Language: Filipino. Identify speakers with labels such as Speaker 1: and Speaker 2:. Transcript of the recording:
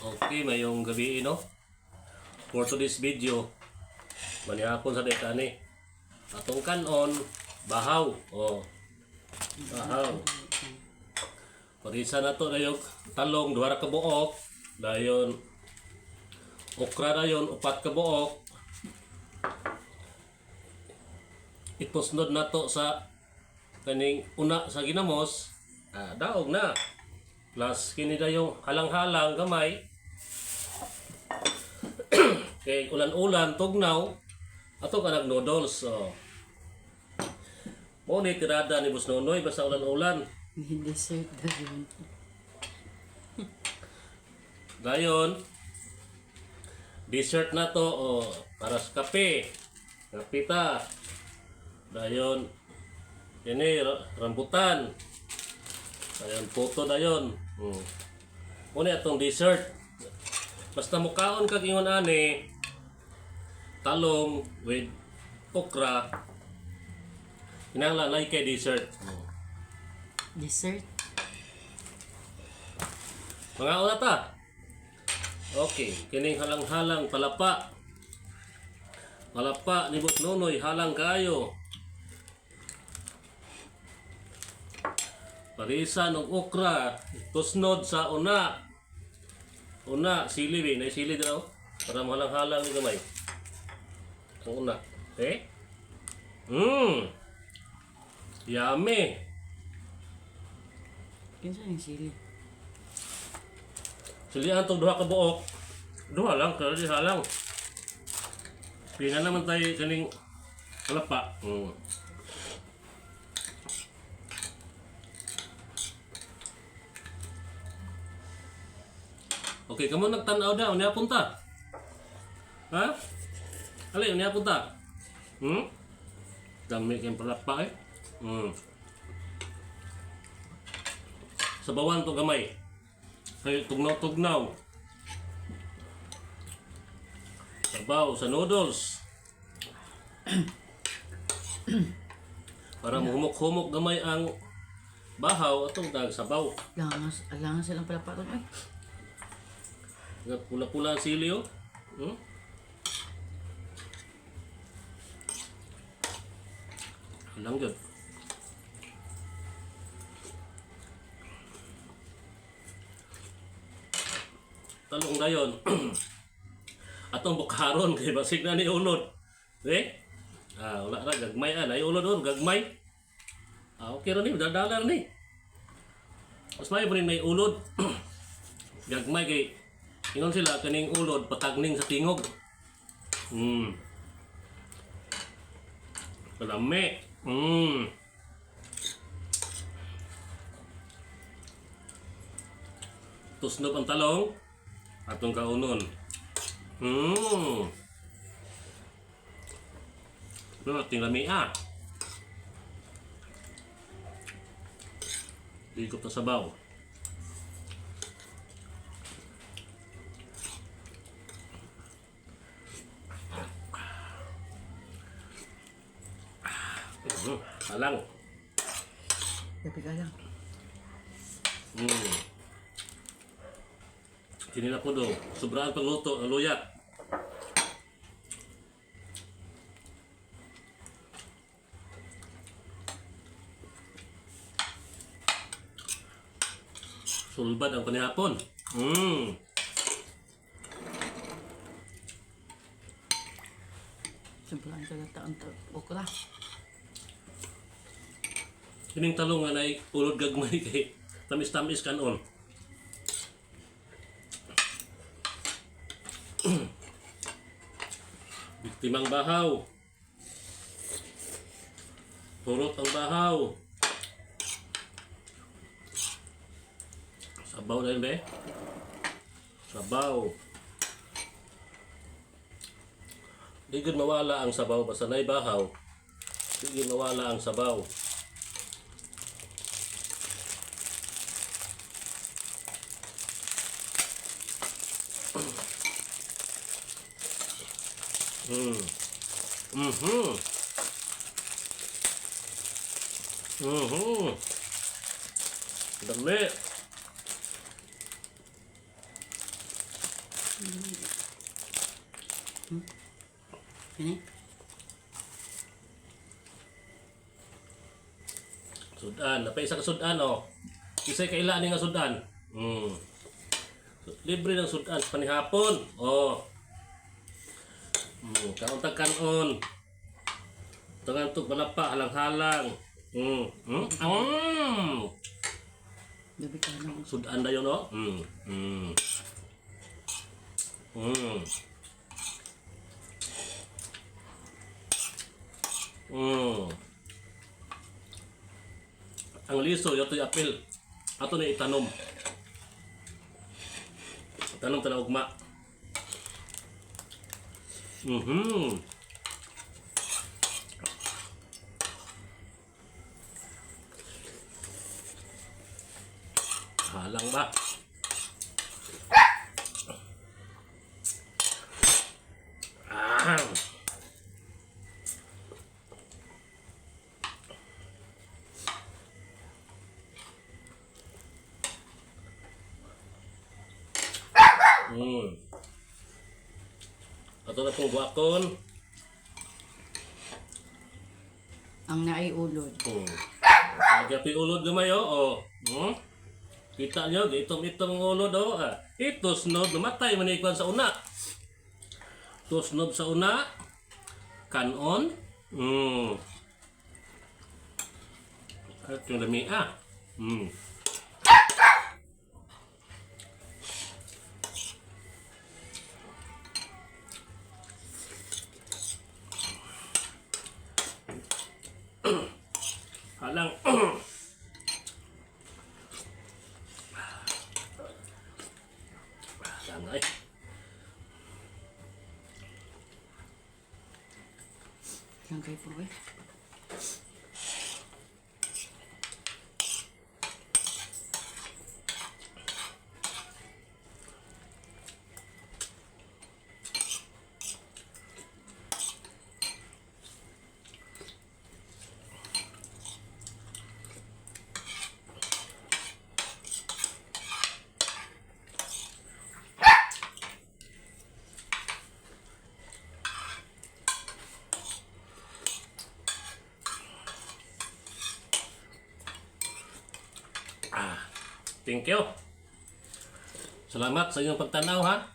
Speaker 1: Okay, mayong gabi no. For today's video, manihapon sa data ni. Atong kanon, bahaw. Oh. Bahaw. Parisa na to dayon talong duha ra ka buok, dayon okra dayon upat ka buok. Iposnod na to sa kaning una sa ginamos, daog na. Plus kini dayong halang-halang gamay. Kay ulan-ulan tugnaw ato ka nag noodles. So mo ni tirada ni Boss Nonoy basta ulan-ulan.
Speaker 2: Dessert na yun.
Speaker 1: Dayon dessert na to para sa kape. Kape ta. Dayon ini rambutan. Dayon puto dayon. Muna atong dessert. Basta mukaon kag ingon ani talong with okra. Kinahanglan like kay dessert.
Speaker 2: Dessert?
Speaker 1: Mga una ta. Okay, kining halang-halang palapa. Palapa ni Boss Nonoy halang kayo. Parisa ng okra, tusnod sa una. Una, sili ba? Na sili daw. Para mahalang-halang ni gamay. Ang una. Okay? Yummy.
Speaker 2: Kinsa yung sili?
Speaker 1: Silihan itong duha ka buok. Duha lang, pero di halang. Pina naman tayo kaning kalapa. Okay, kamu nagtanaw daw, niya punta. Ha? Ali, niya punta. Dami kayong palapa eh. Sabawan to gamay. Kaya tugnaw-tugnaw. Sabaw sa noodles. Para humok-humok gamay ang bahaw atong sabaw.
Speaker 2: Alangan silang pala paron ay.
Speaker 1: Pula-pula ang sili oh. Alang yun. Talong dayon. Atong bukharon kay basig na ni ulod. Wala ra gagmay ay ulod on gagmay. Okay ra ni dadala ni. Mas may ulod. Gagmay kay ingon sila kaning ulod patagning sa tingog. Palami. Tusnop ang talong atong kaunon. No, tingami Ikot na sabaw. Alang.
Speaker 2: Tapi ka lang.
Speaker 1: Sini na po do. Sobraan pagluto ng luyat. Sulbad ang panihapon.
Speaker 2: Simpulan ka na taon to. Okra.
Speaker 1: Kining talong nga na ulod gagmay kay tamis-tamis kanon. Biktimang bahaw. Purot ang bahaw. Sabaw na yun be. Sabaw. Di gud mawala ang sabaw basta na'y bahaw. Di gud mawala ang sabaw. Dami.
Speaker 2: Ini.
Speaker 1: Sudan, napay isa ka sudan oh. Isa kaila ni nga sudan. Libre ng sudan sa panihapon. Oh. Kaon tag kanon. Tangan tuk malapa halang-halang.
Speaker 2: Gabi ka lang.
Speaker 1: Sudan dayon no. Ang liso yato apil. Ato na itanom. Tanom ta na ugma. Halang ba? Ah. Ato na pong buakon.
Speaker 2: Ang naay ulod.
Speaker 1: Gapi ulod gamay oh. Kita nyo, itom-itom ng ulod oh. Ito snob, namatay manikwan sa una. Ito snob sa una. Kanon. At yung dami Halang. Langay.
Speaker 2: Lang kayo po eh.
Speaker 1: Thank you. Salamat sa inyong pagtanaw ha.